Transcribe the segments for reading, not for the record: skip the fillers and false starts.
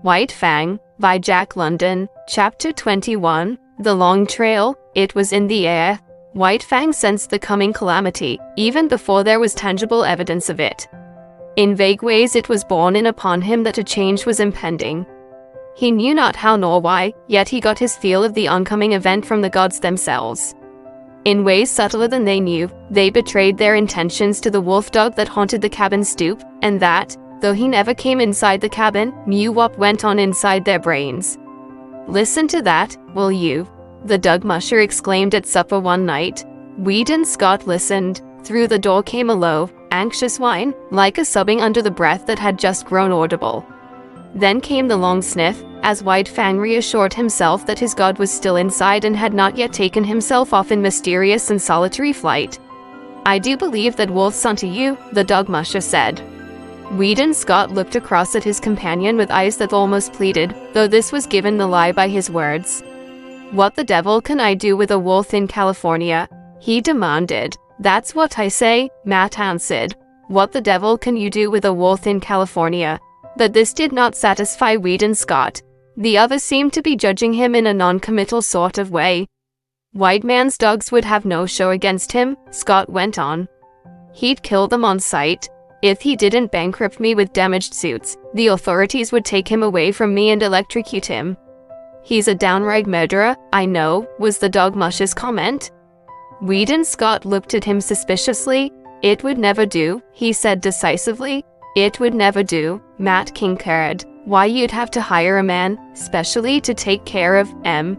White Fang, by Jack London, Chapter 21, The Long Trail. It was in the air. White Fang sensed the coming calamity, even before there was tangible evidence of it. In vague ways it was borne in upon him that a change was impending. He knew not how nor why, yet he got his feel of the oncoming event from the gods themselves. In ways subtler than they knew, they betrayed their intentions to the wolf dog that haunted the cabin stoop, and that, though he never came inside the cabin, knew what went on inside their brains. "Listen to that, will you?" the Dog Musher exclaimed at supper one night. Weedon Scott listened. Through the door came a low, anxious whine, like a sobbing under the breath that had just grown audible. Then came the long sniff, as White Fang reassured himself that his god was still inside and had not yet taken himself off in mysterious and solitary flight. "I do believe that wolf's onto you," the Dog Musher said. Weedon Scott looked across at his companion with eyes that almost pleaded, though this was given the lie by his words. "What the devil can I do with a wolf in California?" he demanded. "That's what I say," Matt answered. "What the devil can you do with a wolf in California?" But this did not satisfy Weedon Scott. The others seemed to be judging him in a non-committal sort of way. "White man's dogs would have no show against him," Scott went on. "He'd kill them on sight. If he didn't bankrupt me with damaged suits, the authorities would take him away from me and electrocute him." "He's a downright murderer, I know," was the Dog Musher's comment. Weedon Scott looked at him suspiciously. "It would never do," he said decisively. "It would never do," Matt concurred. "Why, you'd have to hire a man, specially to take care of M."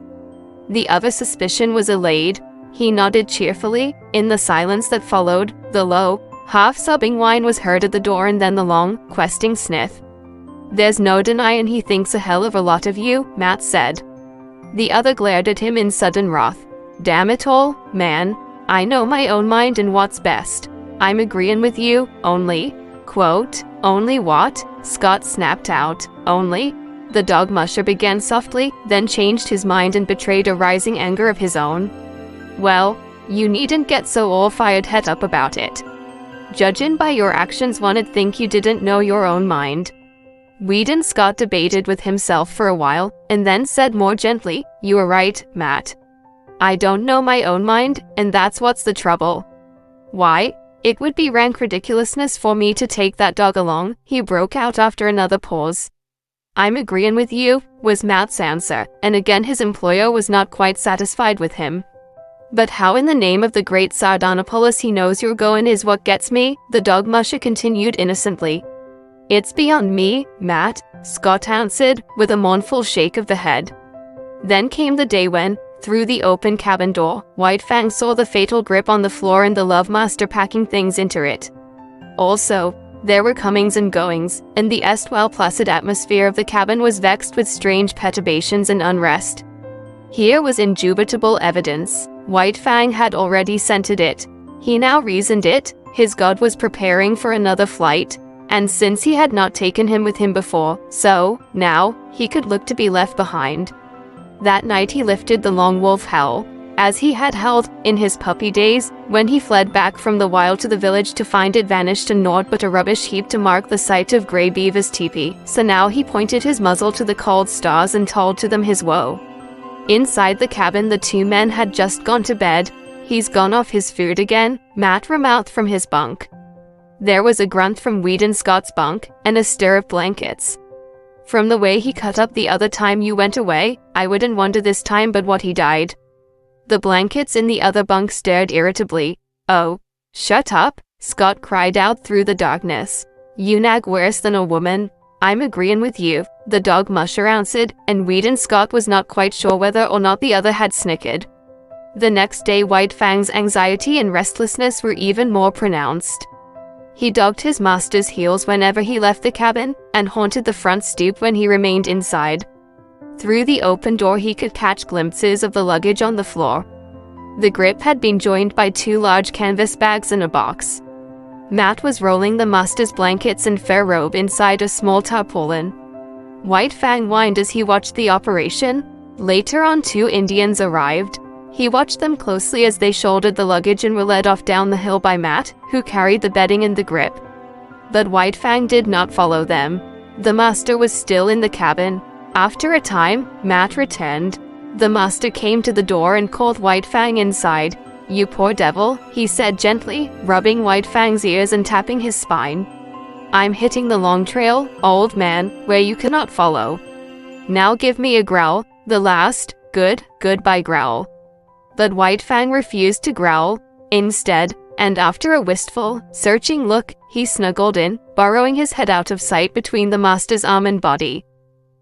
The other suspicion was allayed. He nodded cheerfully. In the silence that followed, the low, half-sobbing whine was heard at the door and then the long, questing sniff. "There's no denying he thinks a hell of a lot of you," Matt said. The other glared at him in sudden wrath. "Damn it all, man. I know my own mind and what's best. I'm agreeing with you, only..." Quote, "Only what?" Scott snapped out. "Only..." The Dog Musher began softly, then changed his mind and betrayed a rising anger of his own. "Well, you needn't get so all-fired het up about it. Judging by your actions, one'd think you didn't know your own mind." Weedon Scott debated with himself for a while, and then said more gently, "You are right, Matt. I don't know my own mind, and that's what's the trouble. Why? It would be rank ridiculousness for me to take that dog along," he broke out after another pause. "I'm agreeing with you," was Matt's answer, and again his employer was not quite satisfied with him. "But how in the name of the great Sardanapalus he knows you're going is what gets me," the Dog Musher continued innocently. "It's beyond me, Matt," Scott answered, with a mournful shake of the head. Then came the day when, through the open cabin door, White Fang saw the fatal grip on the floor and the Love Master packing things into it. Also, there were comings and goings, and the erstwhile placid atmosphere of the cabin was vexed with strange perturbations and unrest. Here was indubitable evidence. White Fang had already scented it. He now reasoned it. His god was preparing for another flight, and since he had not taken him with him before, so, now, he could look to be left behind. That night he lifted the long wolf howl, as he had howled in his puppy days, when he fled back from the wild to the village to find it vanished and naught but a rubbish heap to mark the site of Grey Beaver's teepee. So now he pointed his muzzle to the cold stars and told to them his woe. Inside the cabin the two men had just gone to bed. "He's gone off his food again," Matt remarked from his bunk. There was a grunt from Weedon Scott's bunk, and a stir of blankets. "From the way he cut up the other time you went away, I wouldn't wonder this time but what he died." The blankets in the other bunk stared irritably. "Oh, shut up," Scott cried out through the darkness. "You nag worse than a woman." "I'm agreeing with you," the Dog Musher answered, and Weedon Scott was not quite sure whether or not the other had snickered. The next day White Fang's anxiety and restlessness were even more pronounced. He dogged his master's heels whenever he left the cabin, and haunted the front stoop when he remained inside. Through the open door he could catch glimpses of the luggage on the floor. The grip had been joined by two large canvas bags and a box. Matt was rolling the master's blankets and fur robe inside a small tarpaulin. White Fang whined as he watched the operation. Later on 2 Indians arrived. He watched them closely as they shouldered the luggage and were led off down the hill by Matt, who carried the bedding and the grip. But White Fang did not follow them. The master was still in the cabin. After a time, Matt returned. The master came to the door and called White Fang inside. "You poor devil," he said gently, rubbing White Fang's ears and tapping his spine. "I'm hitting the long trail, old man, where you cannot follow. Now give me a growl, the last, goodbye growl." But White Fang refused to growl. Instead, and after a wistful, searching look, he snuggled in, burrowing his head out of sight between the master's arm and body.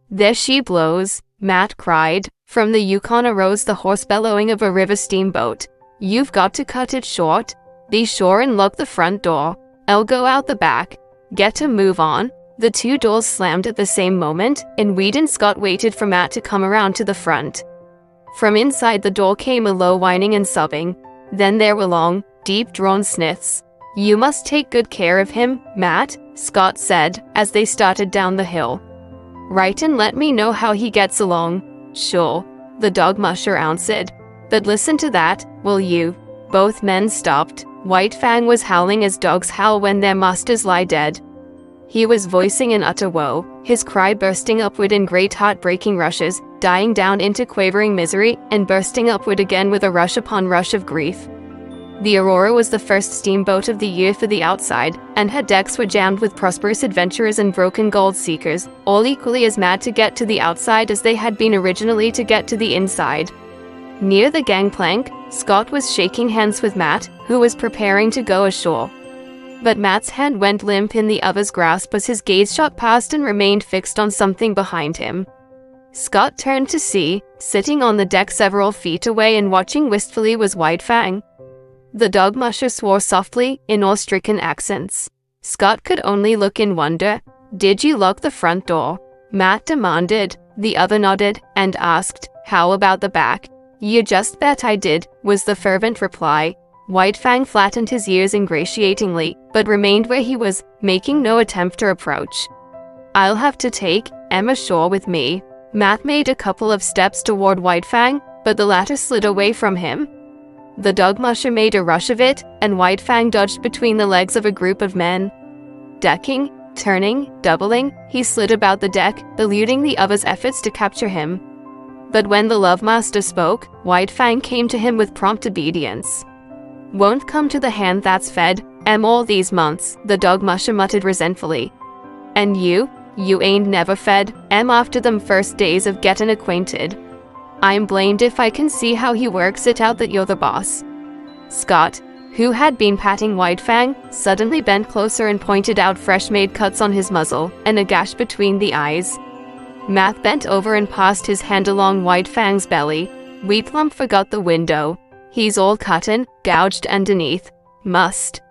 "There she blows," Matt cried. From the Yukon arose the hoarse bellowing of a river steamboat. "You've got to cut it short. Be sure and lock the front door. I'll go out the back. Get a move on." The two doors slammed at the same moment, and Weed and Scott waited for Matt to come around to the front. From inside the door came a low whining and sobbing. Then there were long, deep-drawn sniffs. "You must take good care of him, Matt," Scott said, as they started down the hill. "Write and let me know how he gets along." "Sure," the dog musher answered. "But listen to that, will you?" Both men stopped. White Fang was howling as dogs howl when their masters lie dead. He was voicing an utter woe, his cry bursting upward in great heart-breaking rushes, dying down into quavering misery, and bursting upward again with a rush upon rush of grief. The Aurora was the first steamboat of the year for the outside, and her decks were jammed with prosperous adventurers and broken gold seekers, all equally as mad to get to the outside as they had been originally to get to the inside. Near the gangplank, Scott was shaking hands with Matt, who was preparing to go ashore. But Matt's hand went limp in the other's grasp as his gaze shot past and remained fixed on something behind him. Scott turned to see, sitting on the deck several feet away and watching wistfully was White Fang. The dog musher swore softly, in awe-stricken accents. Scott could only look in wonder. "Did you lock the front door?" Matt demanded. The other nodded, and asked, "How about the back?" "You just bet I did," was the fervent reply. White Fang flattened his ears ingratiatingly, but remained where he was, making no attempt to approach. "I'll have to take Em ashore with me." Matt made a couple of steps toward White Fang, but the latter slid away from him. The dog musher made a rush of it, and White Fang dodged between the legs of a group of men. Ducking, turning, doubling, he slid about the deck, eluding the other's efforts to capture him. But when the Love Master spoke, White Fang came to him with prompt obedience. "Won't come to the hand that's fed Em all these months," the dog musher muttered resentfully. "And you ain't never fed Em after them first days of getting acquainted. I'm blamed if I can see how he works it out that you're the boss." Scott, who had been patting White Fang, suddenly bent closer and pointed out fresh-made cuts on his muzzle, and a gash between the eyes. Matt bent over and passed his hand along White Fang's belly. Wheatlump forgot the window. "He's all cuttin', gouged underneath. Must,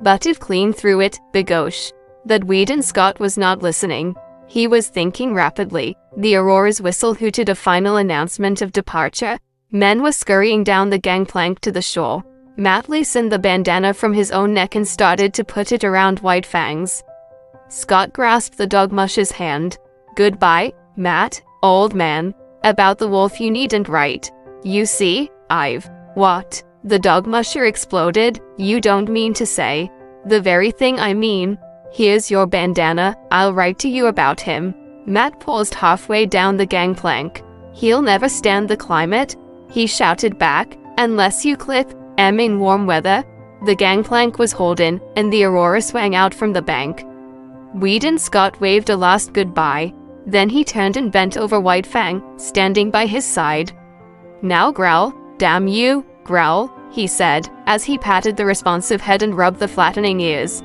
butted clean through it, bigosh." That Weed and Scott was not listening. He was thinking rapidly. The Aurora's whistle hooted a final announcement of departure. Men were scurrying down the gangplank to the shore. Matt loosened the bandana from his own neck and started to put it around White Fang's. Scott grasped the dog musher's hand. "Goodbye, Matt, old man. About the wolf you needn't write. You see, I've..." "What?" the dog musher exploded. "You don't mean to say..." "The very thing I mean. Here's your bandana, I'll write to you about him." Matt paused halfway down the gangplank. "He'll never stand the climate," he shouted back, "unless you clip Em in warm weather." The gangplank was holding, and the Aurora swang out from the bank. Weed and Scott waved a last goodbye. Then he turned and bent over White Fang, standing by his side. "Now growl, damn you, growl," he said, as he patted the responsive head and rubbed the flattening ears.